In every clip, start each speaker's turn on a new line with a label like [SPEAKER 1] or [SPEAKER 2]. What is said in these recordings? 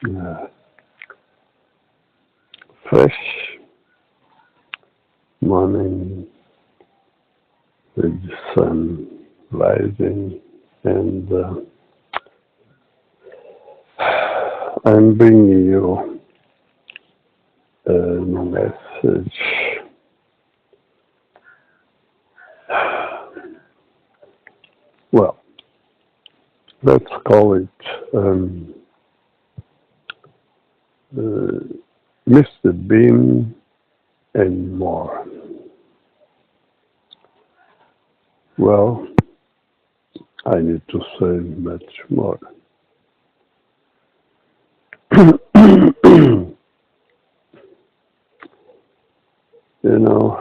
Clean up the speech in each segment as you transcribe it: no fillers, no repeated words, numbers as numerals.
[SPEAKER 1] uh, fresh morning with the sun rising, and I'm bringing you a message. Well, let's call it uh, Mr. Bean and more. Well, I need to say much more. you know,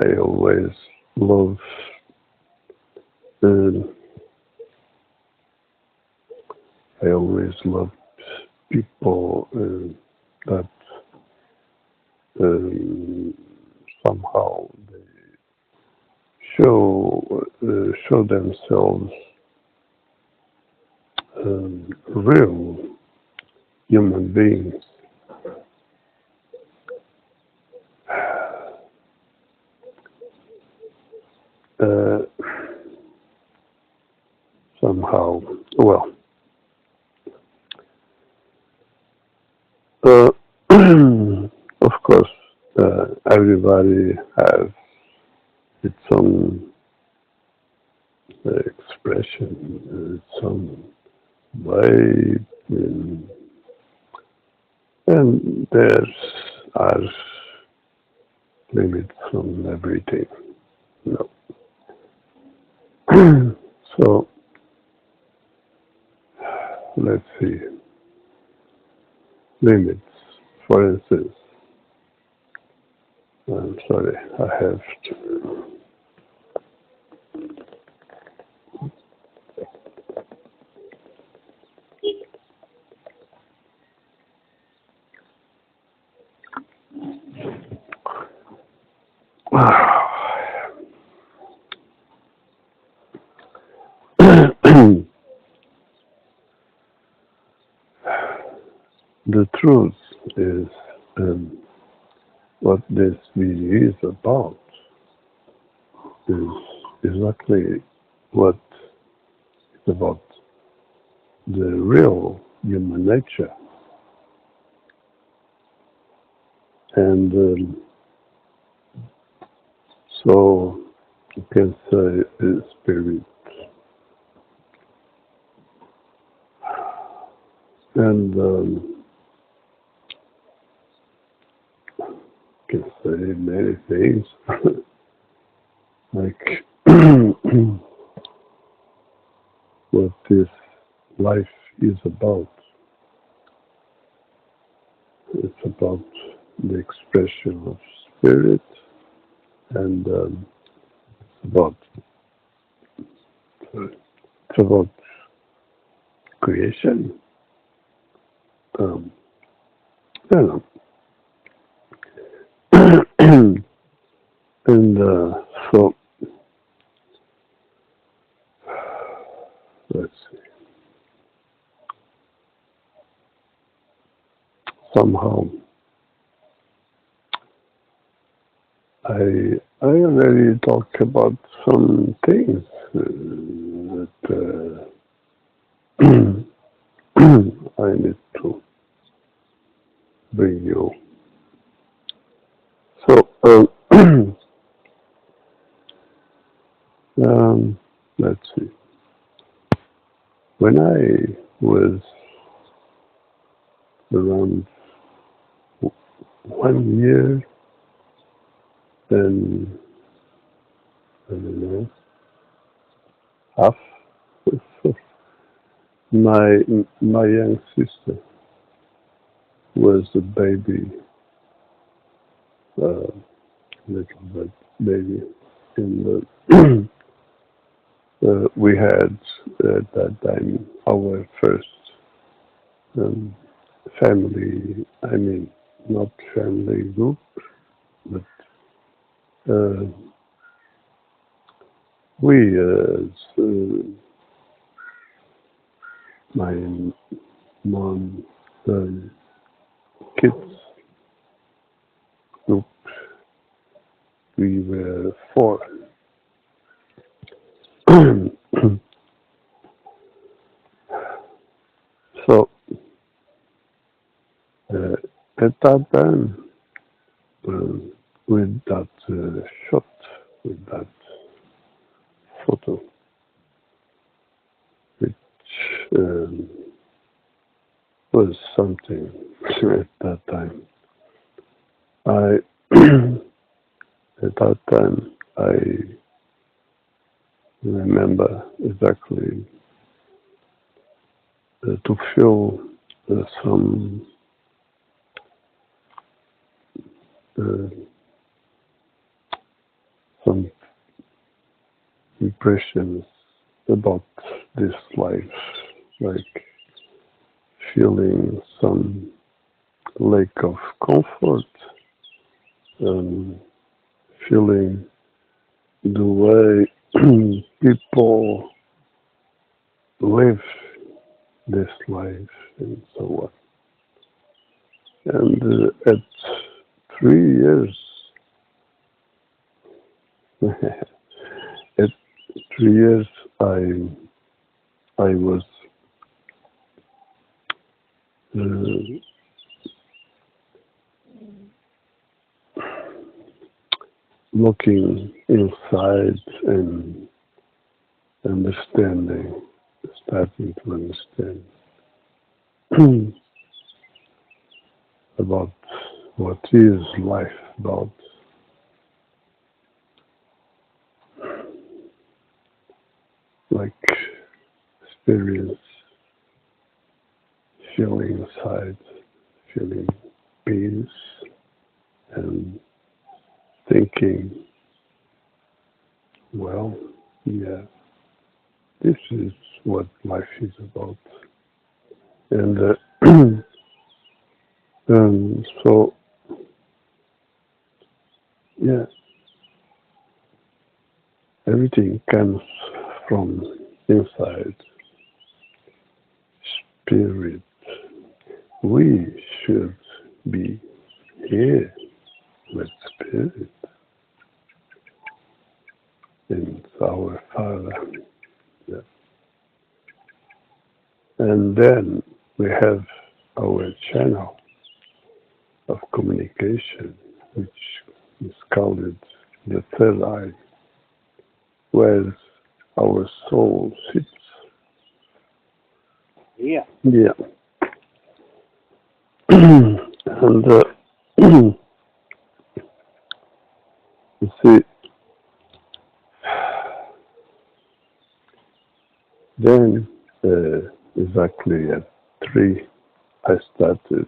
[SPEAKER 1] I always love uh, I always loved people that um, somehow they show themselves real human beings. Uh, somehow, well, uh, of course, everybody has its own expression, its own way, and there's are limits on everything. No. So let's see. Limits. For instance, I'm sorry, I have to. The truth is um, what this video is about is exactly what it's about the real human nature and so you can say spirit and can say many things like what this life is about. It's about the expression of spirit and about it's about creation. Um, I don't know. and so let's see. Somehow I already talked about some things that I need to bring you. So let's see. When I was around 1 year and I don't know half, my my young sister was a baby, uh, little baby, and we had at that time our first um, family. I mean, not family group, but uh, we my mom, kids. Nope, we were four. So uh, at that time, uh, with that shot, with that photo, which um, was something at that time. I at that time I remember exactly to feel some uh, some impressions about this life, like feeling some lack of comfort, um, feeling the way people live this life and so on. And at 3 years, at 3 years, I I was uh, looking inside and understanding, starting to understand about what is life about, like experience, feeling inside, feeling peace, and thinking, well, yeah, this is what life is about. And so, yeah, everything comes from inside, spirit. We should be here with spirit and our Father. Yeah. And then we have our channel of communication, which is called the third eye, where our soul sits.
[SPEAKER 2] Yeah.
[SPEAKER 1] Yeah. And you see, then exactly at 3, I started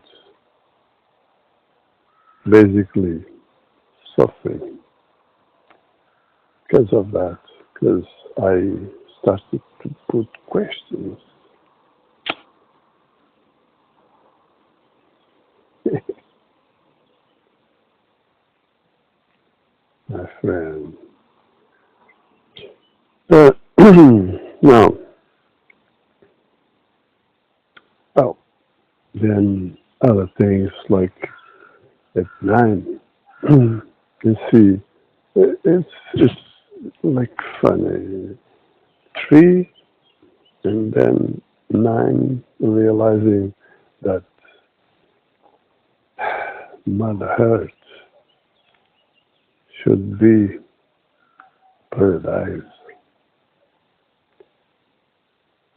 [SPEAKER 1] basically suffering because of that, because I started to put questions. My friend. Now, oh, then other things like at 9, you see, it's like funny. 3 and then 9, realizing that Mother Earth should be paradise.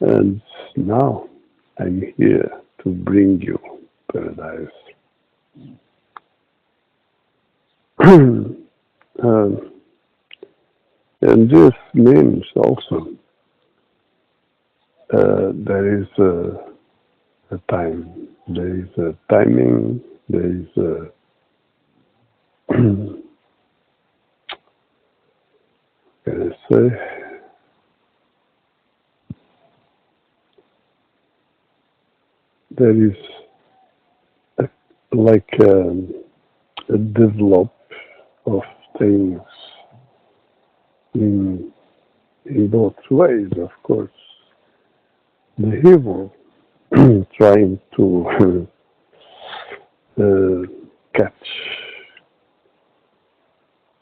[SPEAKER 1] And now I'm here to bring you paradise. um, and this means also there is a time, there is a timing, there is a can I say there is a, like a develop of things in both ways, of course. The evil trying to catch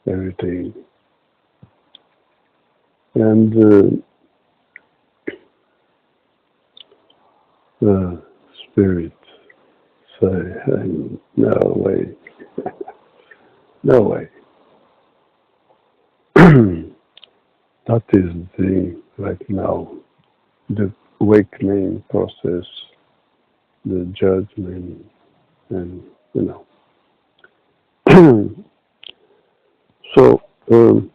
[SPEAKER 1] everything. And the spirit say, no way, no way. That is the thing right now. The awakening process, the judgment, and So, in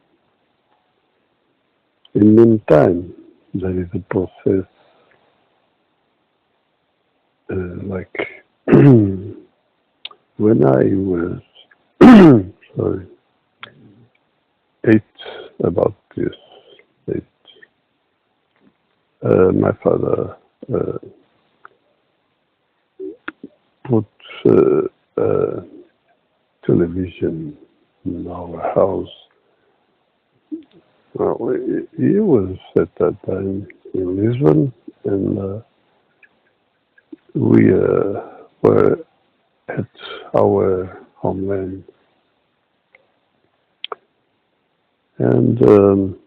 [SPEAKER 1] meantime, there is a process like when I was sorry, eight, about this eight, my father put television in our house. Well, he was at that time in Lisbon, and we were at our homeland. And then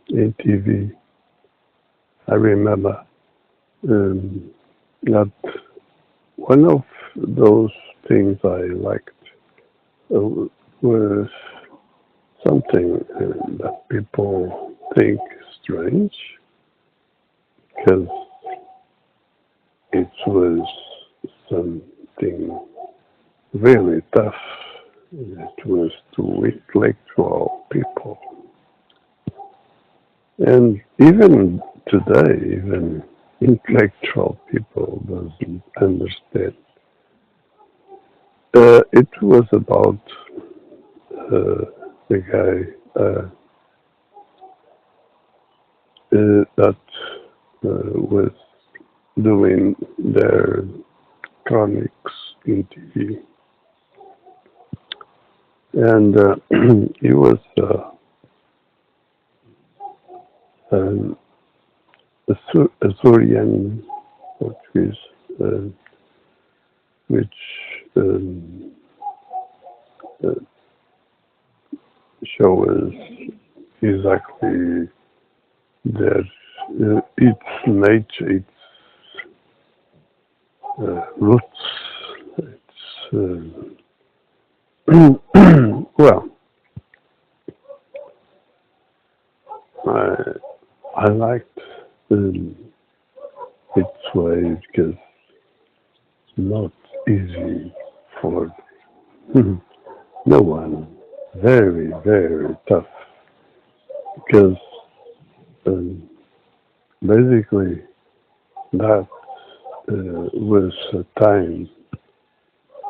[SPEAKER 1] in TV, I remember that one of those things I liked was something that people think strange, because it was something really tough. It was to intellectual people. And even today, even intellectual people doesn't understand. It was about the guy that was doing their chronics in TV. And he was a Syrian Portuguese, which shows exactly that its nature, its roots, its well, I liked its way because it's not easy for no one. Very, very tough. Because basically that was a time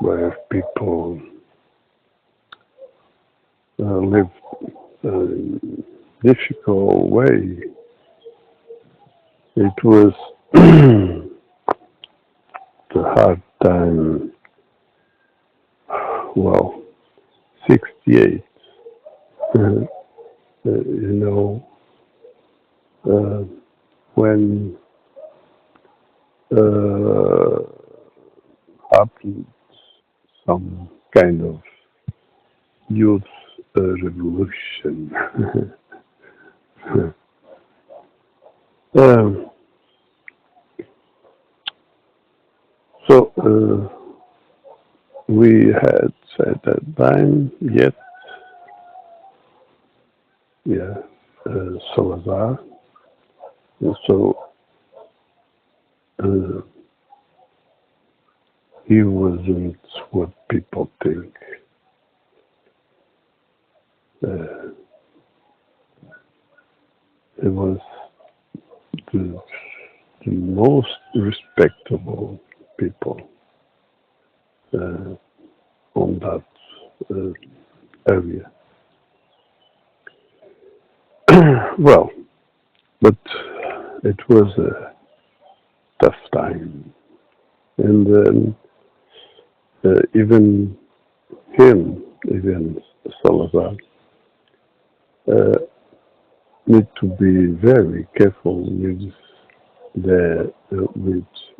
[SPEAKER 1] where people lived a difficult way. It was the hard time. Well, 68. When happened some kind of youth revolution. um, so we had at that time yet, Salazar, and so he wasn't what people think. It was the, the most respectable people on that area. Well, but it was a tough time, and then even even Salazar, need to be very careful with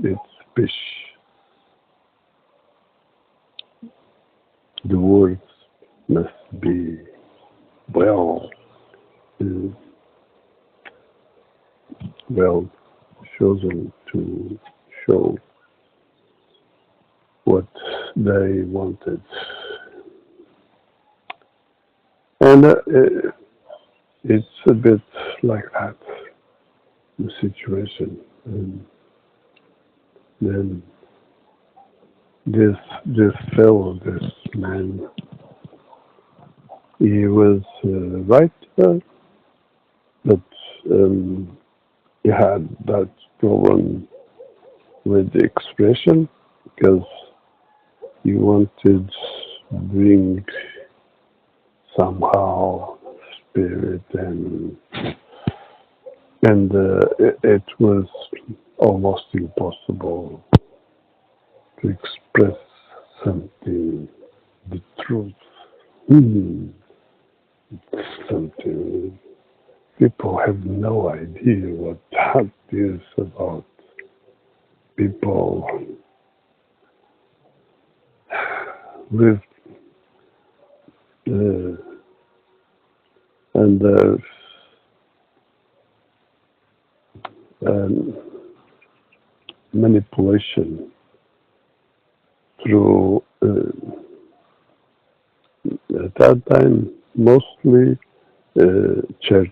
[SPEAKER 1] its speech. The words must be well uh, well chosen to show what they wanted, and it's a bit like that the situation. And then this this fellow, this man, he was right, but um, he had that problem with the expression because he wanted to bring somehow spirit and it was almost impossible to express something, the truth. Hmm, something people have no idea what that is about. People live uh, under um, manipulation through at that time mostly church.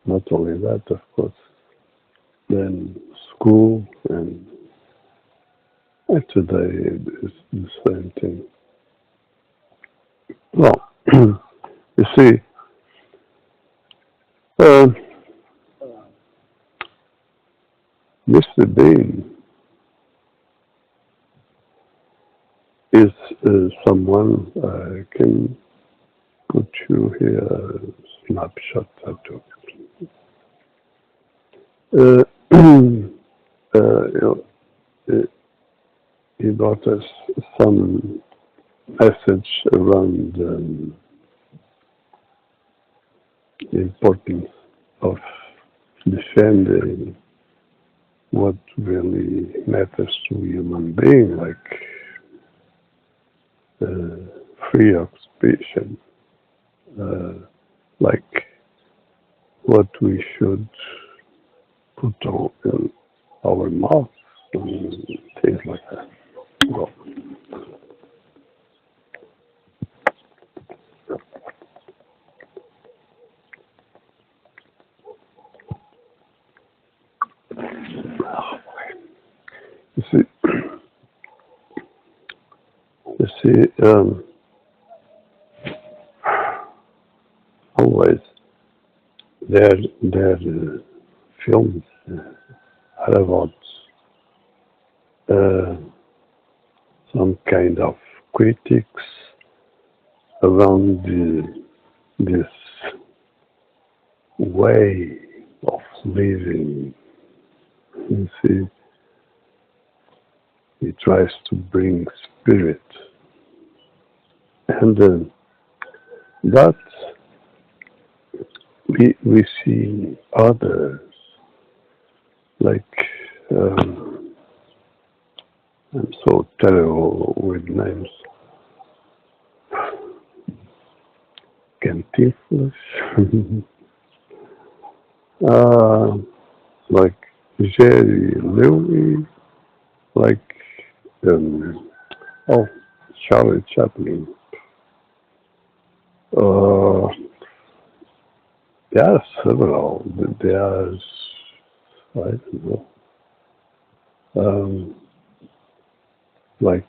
[SPEAKER 1] Not only that, of course, then school and today it's the same thing. Well, you see, uh, Mr. Bean is someone I can put you here a snapshot I took. Uh, you know, he brought us some message around the importance of defending what really matters to a human being, like free expression, uh, like what we should put on in our mouths and things like that. Well, you see, always their films are about uh, some kind of critics around this way of living. You see, he tries to bring spirit, and that we see others like I'm so terrible with names. Cantinflas, uh, like Jerry Lewis, like um, oh Charlie Chaplin. Uh, there are several. There's I don't know, like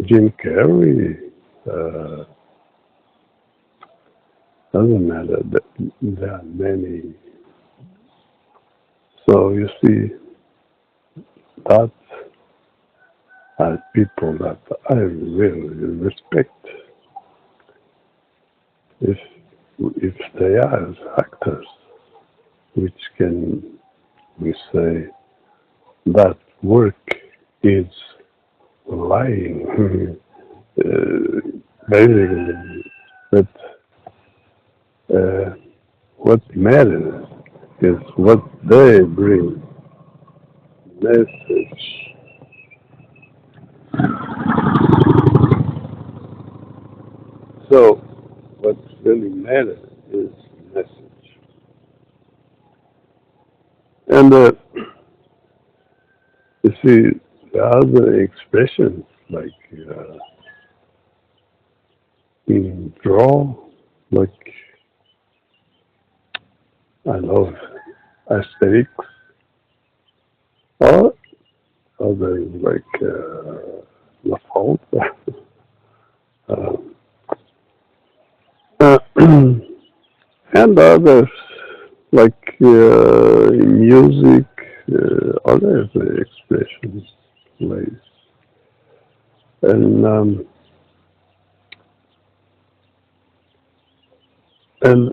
[SPEAKER 1] Jim Carrey. Uh, doesn't matter. There are many. So you see, that are people that I really respect. If if they are actors, which can we say that work is lying, basically, but Uh, what matters is what they bring. Message. So, what really matters is message. And you see, the other expressions like in draw, like I love aesthetics, or others like La Fault. uh, and others like music, other expressions, ways. And and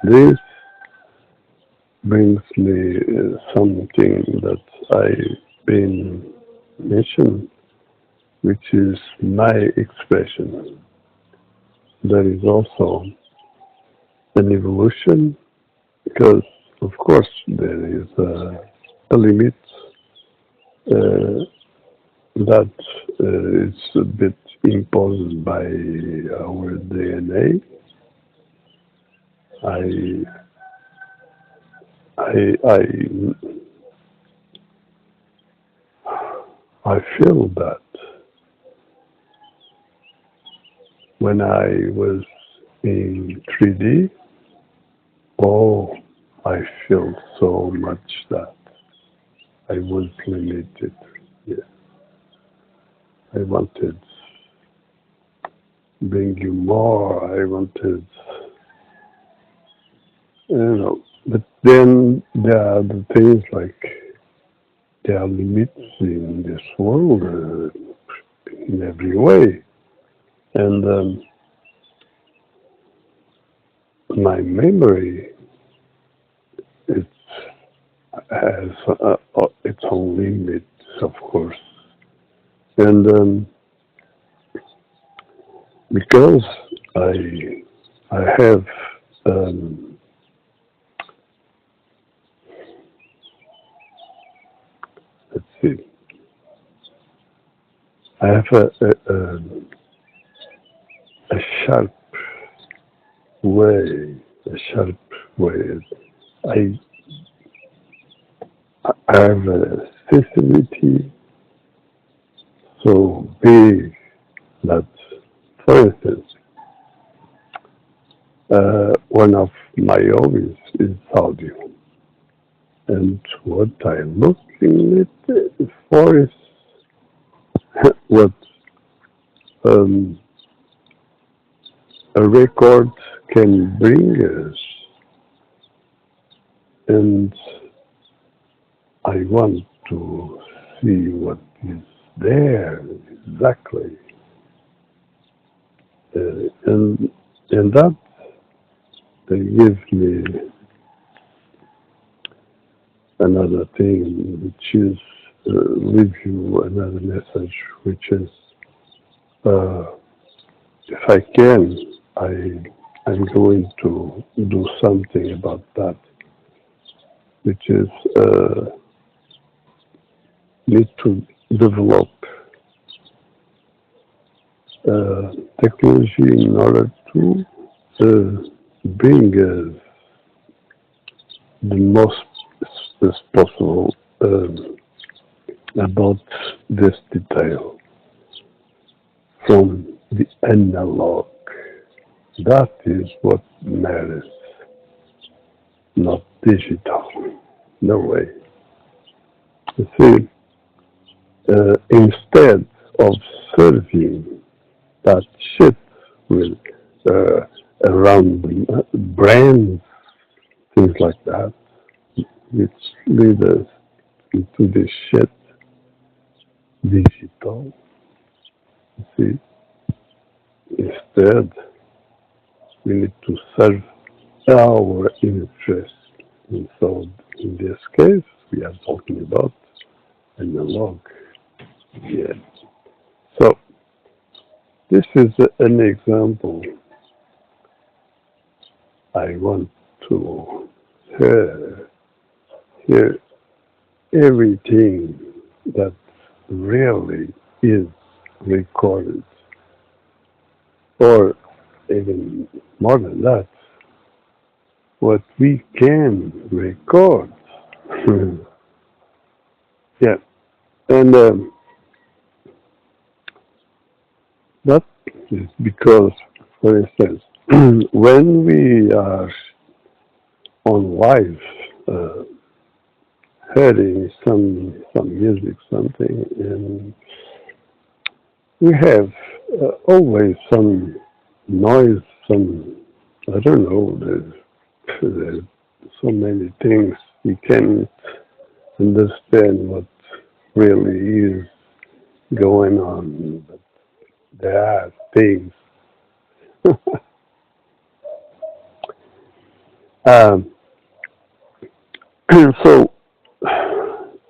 [SPEAKER 1] this brings me something that I've been mentioned, which is my expression. There is also an evolution because, of course, there is a limit uh, that is a bit imposed by our DNA. I, I, I feel that when I was in 3D, oh, I feel so much that I was limited. Yeah, I wanted bring you more. I wanted, but then there are the things like there are limits in this world in every way, and my memory it has its own limits, of course, and because I I have um, let's see, I have a sharp way, a sharp way. I I have a sensitivity so big that, for instance, one of my hobbies is audio, and what I'm looking at for is what um, a record can bring us, and I want to see what is there exactly, and that gives me another thing, which is leave you another message, which is uh, if I can, I'm going to do something about that, which is need to develop technology in order to bring the most as possible about this detail from the analog. That is what matters, not digital. No way. You see, instead of serving that shit with uh, around brands, things like that, which lead us into this shit digital. You see, instead, we need to serve our interest. And so, in this case, we are talking about analog. Yeah. So, this is an example I want to hear everything that really is recorded, or even more than that, what we can record. Yeah, and that is because, for instance, when we are on live, uh, hearing some music, something, and we have always some noise, some, I don't know, there's so many things we can't understand what really is going on, but there are things. um, so,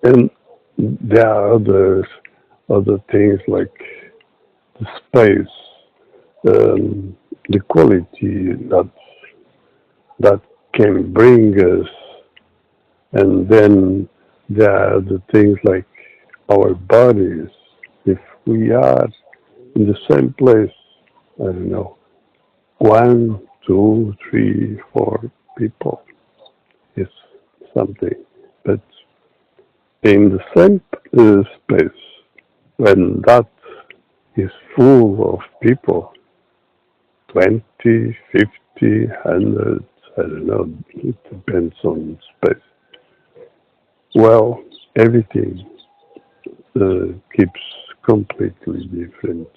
[SPEAKER 1] and there are other things like the space, the quality that can bring us, and then there are the things like our bodies. If we are in the same place, I don't know, one, two, three, four people is something, but in the same space, when that is full of people, 20, 50, 100, I don't know, it depends on space. Well, everything keeps completely different,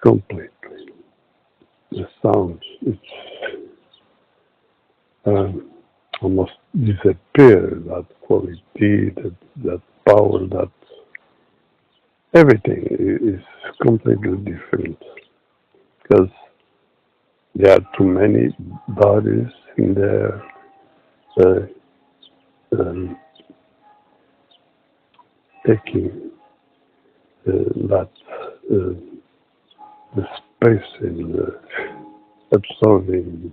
[SPEAKER 1] completely. The sounds, it's um, almost disappear, that quality, that power, that everything is completely different because there are too many bodies in there uh, um, taking that uh, the space and absorbing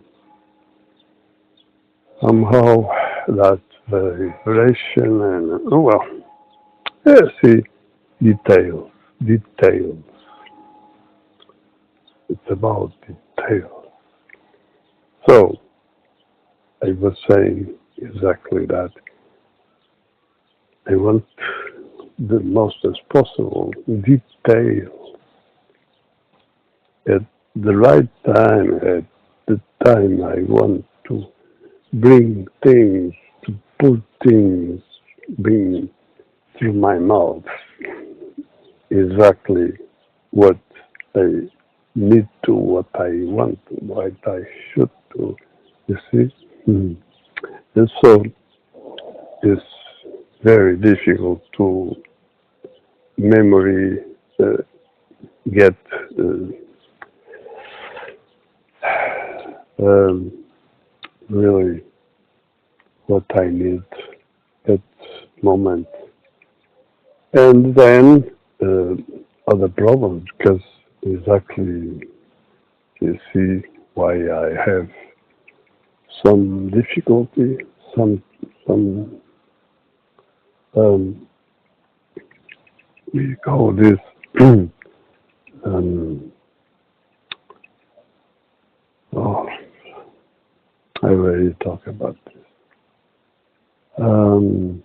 [SPEAKER 1] somehow that vibration and oh well, yeah, see details, details. It's about details. So I was saying exactly that. I want the most as possible detail at the right time, at the time I want to bring things, to put things, bring through my mouth exactly what I need to, what I want, what I should do. You see? Mm. And so it's very difficult to memory uh, get um, really what I need at moment. And then other problems because exactly you see why I have some difficulty, some um, we call this um, oh, I already talked about this. Um,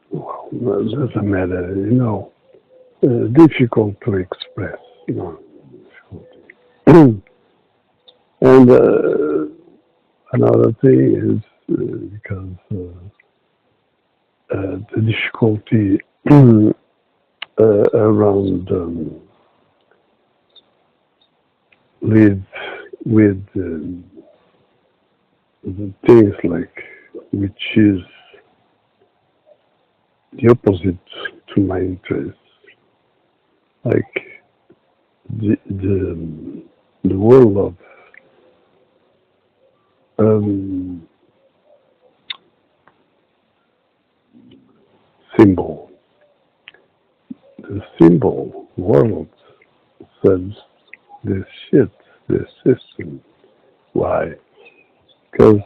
[SPEAKER 1] well, it doesn't matter, difficult to express, and another thing is because the difficulty around with the things like which is the opposite to my interests, like the world of um, symbol. symbol world serves this shit, this system. Why? Because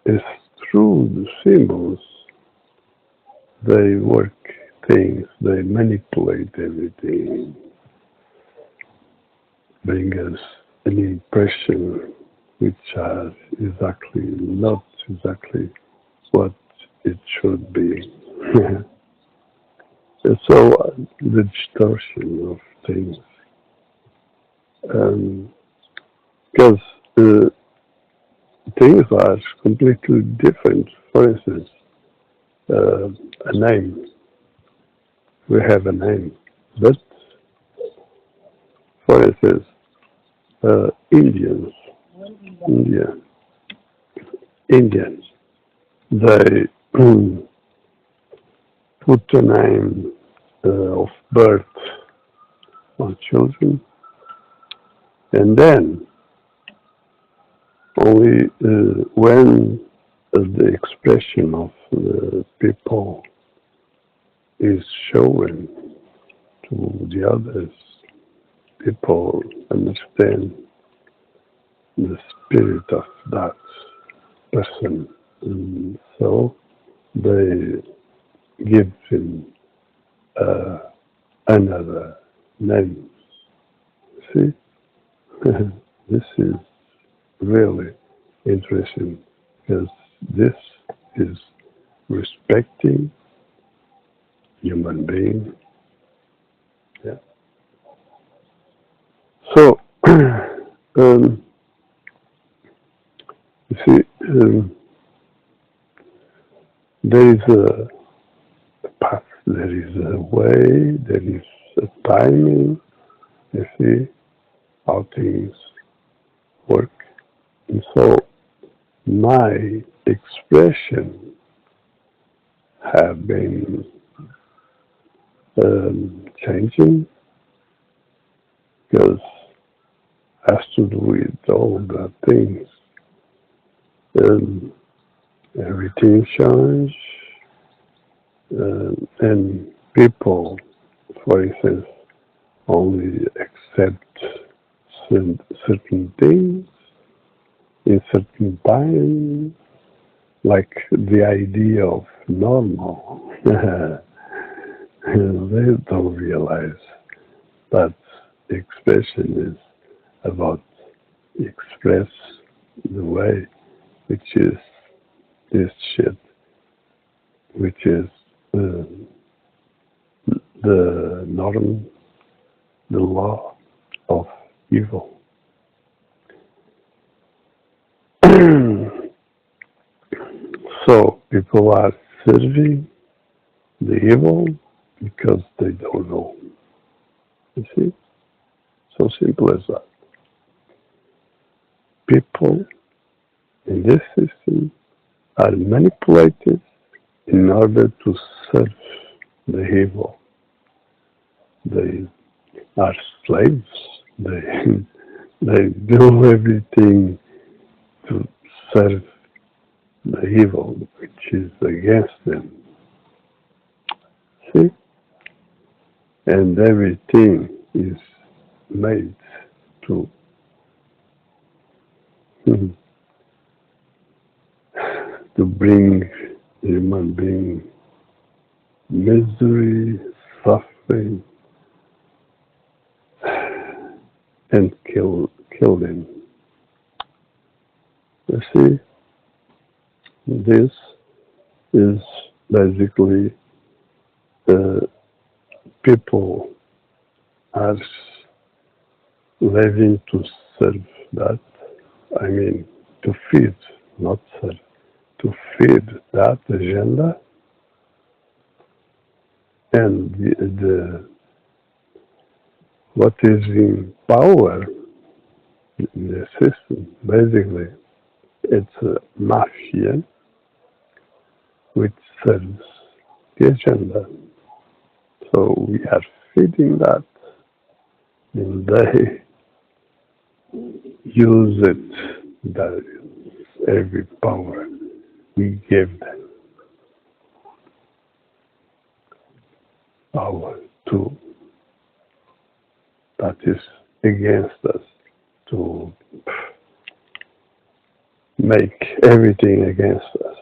[SPEAKER 1] it's through the symbols they work things, they manipulate everything, bring us an impression which are exactly not exactly what it should be. And so the distortion of things, because things are completely different. For instance, a name. We have a name, but for instance, Indians, India, Indians, they put a name of birth on children, and then only when the expression of the people is shown to the others, people understand the spirit of that person, and so they give him another name. See, this is really interesting because this is respecting human being. Yeah. So, you see, there is a path, there is a way, there is a timing. You see how things work, and so my expression have been changing because it has to do with all the things. Everything changes, and people, for instance, only accept certain things in certain time, like the idea of normal. They don't realize that expression is about express the way, which is this shit, which is the norm, the law of evil. So people are serving the evil because they don't know. You see? So simple as that. People in this system are manipulated in order to serve the evil. They are slaves. They they do everything to serve the evil which is against them. See? And everything is made to to bring human being misery, suffering, and kill them. You see, this is basically people are living to serve that. I mean, to feed, not serve, to feed that agenda, and the what is in power in the system. Basically, it's a mafia which serves the agenda. So we are feeding that, and they use it. That is every power we give them, power to that is against us, to make everything against us,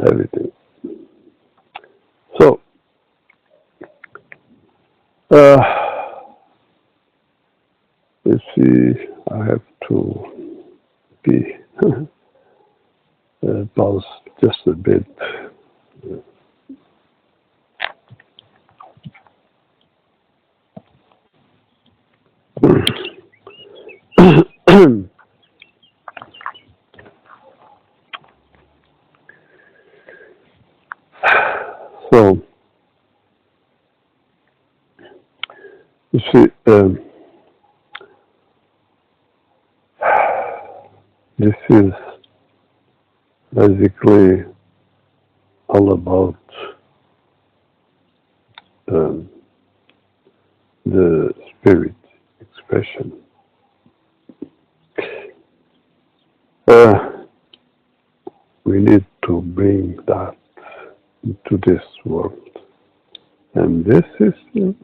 [SPEAKER 1] everything. So, let's see, I have to be pause just a bit. So, you see, this is basically all about um, the spirit expression. Uh, we need to bring that into this world. And this system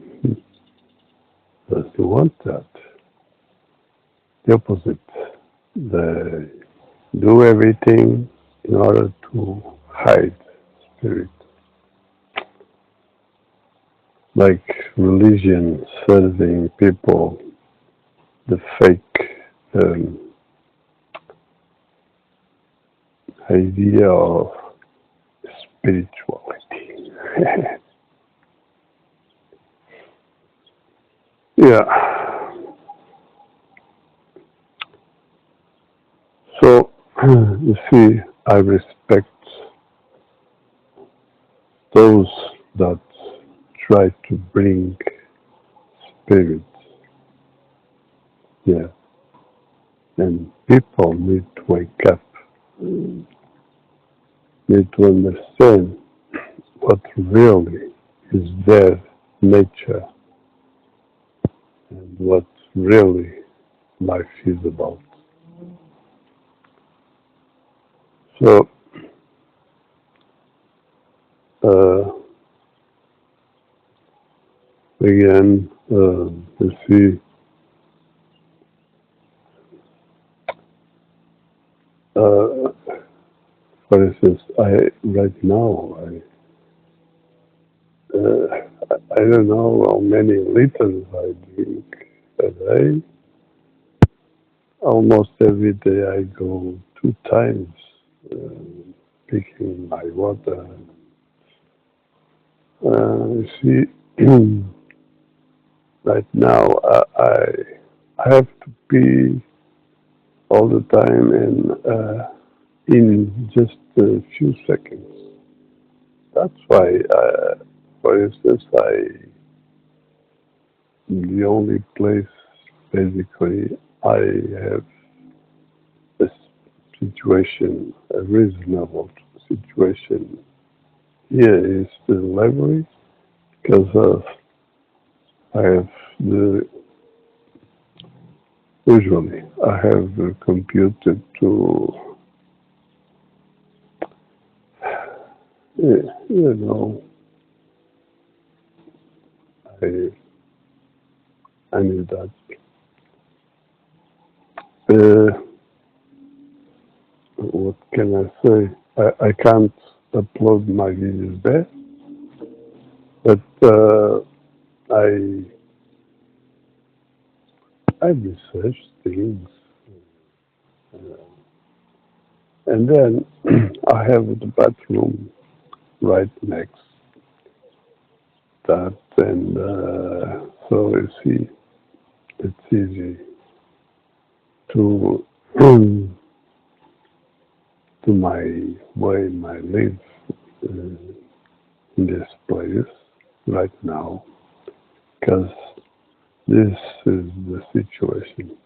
[SPEAKER 1] doesn't want that. The opposite. They do everything in order to hide spirit. Like religion serving people the fake idea of spirituality. Yeah. So, you see, I respect those that try to bring spirit. Yeah. And people need to wake up, need to understand what really is their nature and what really life is about. So, again, you see, uh, for instance, right now, I don't know how many liters I drink a day. Almost every day I go 2 times uh, picking my water. You see, right now I have to pee all the time and in just a few seconds. That's why, for instance, the only place basically I have a situation, a reasonable situation here is the library because I have the usually I have a computer to you know I I need that. Uh, what can I say? I can't upload my videos there, but I I research things, and then I have the bathroom right next that, and so you see, it's easy to to my way my live in this place right now because this is the situation.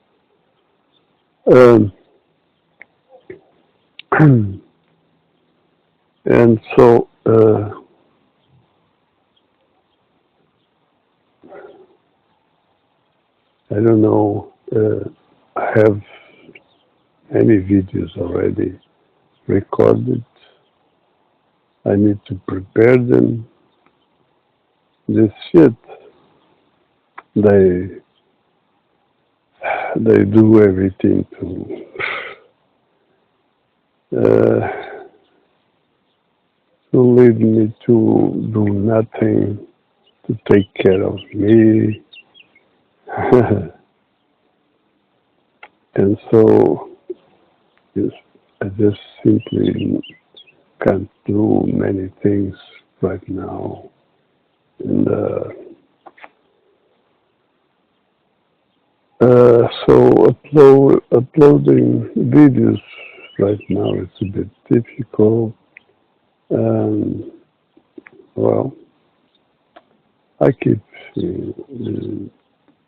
[SPEAKER 1] Um, and so I don't know. I have any videos already recorded. I need to prepare them. This shit, they they do everything uh, to lead me to do nothing, to take care of me. And so yes, I just simply can't do many things right now. And so uploading videos right now is a bit difficult. Um, well, I keep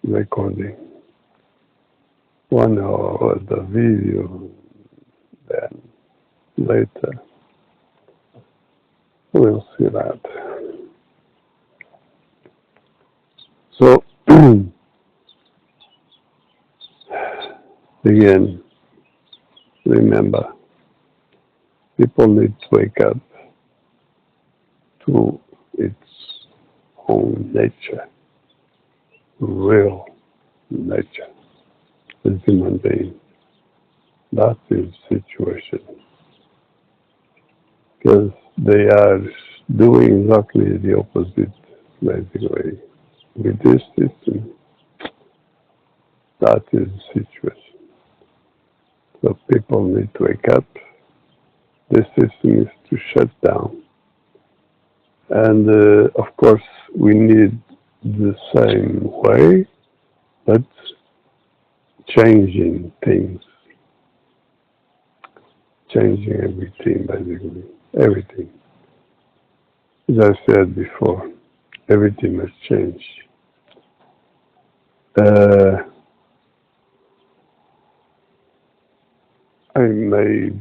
[SPEAKER 1] recording 1 hour of the video, then later we'll see that. So again, remember, people need to wake up to its own nature, real nature, as human being. That is the situation. Because they are doing exactly the opposite, basically. With this system, that is the situation. So people need to wake up. This system is to shut down. And of course, we need the same way, but changing things, changing everything, basically. Everything. As I said before, everything must change. Uh, I make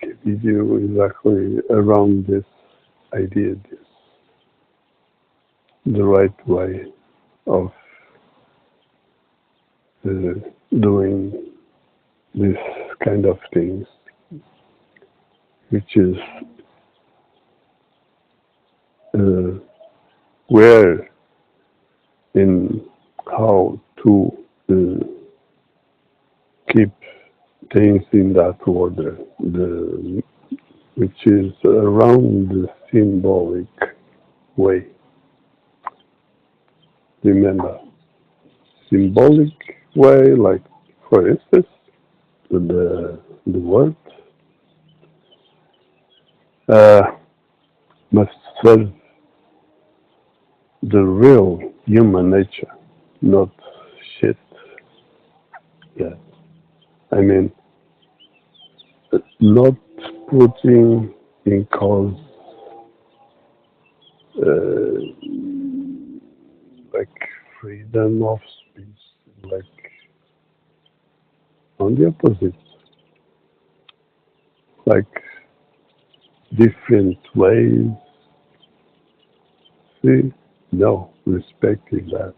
[SPEAKER 1] a video exactly around this idea, the right way of doing this kind of things, which is uh, where in how to keep things in that order, which is around the symbolic way. Remember, symbolic way, like for instance, the word uh, must serve the real human nature, not shit. Yeah, I mean, not putting in cause like freedom of speech, like on the opposite, like different ways. See, no, respecting that.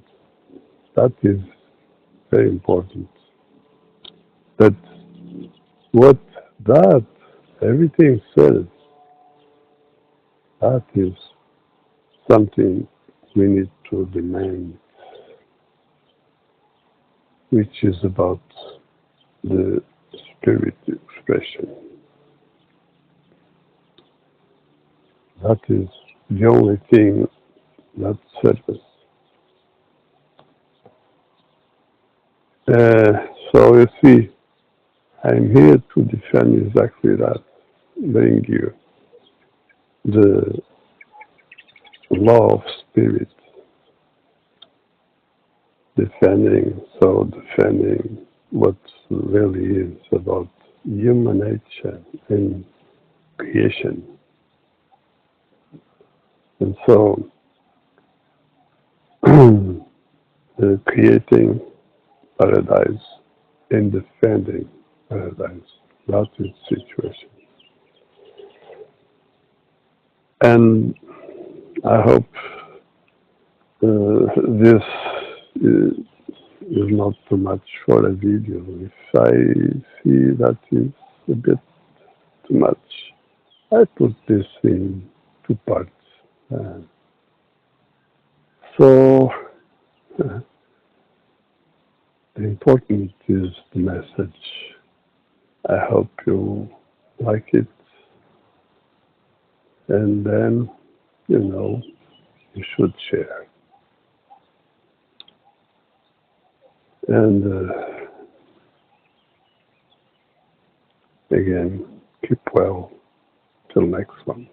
[SPEAKER 1] That is very important. But what that everything says, that is something we need to demand, which is about the spirit expression. That is the only thing that serves. So you see, I'm here to defend exactly that, bring you the law of spirit, defending what really is about human nature and creation. And so, creating paradise and defending paradise. That is the situation. And I hope this is not too much for a video. If I see that is a bit too much, I put this in 2 parts. Uh, so The important is the message. I hope you like it, and then, you should share. And again, keep well. Till next one.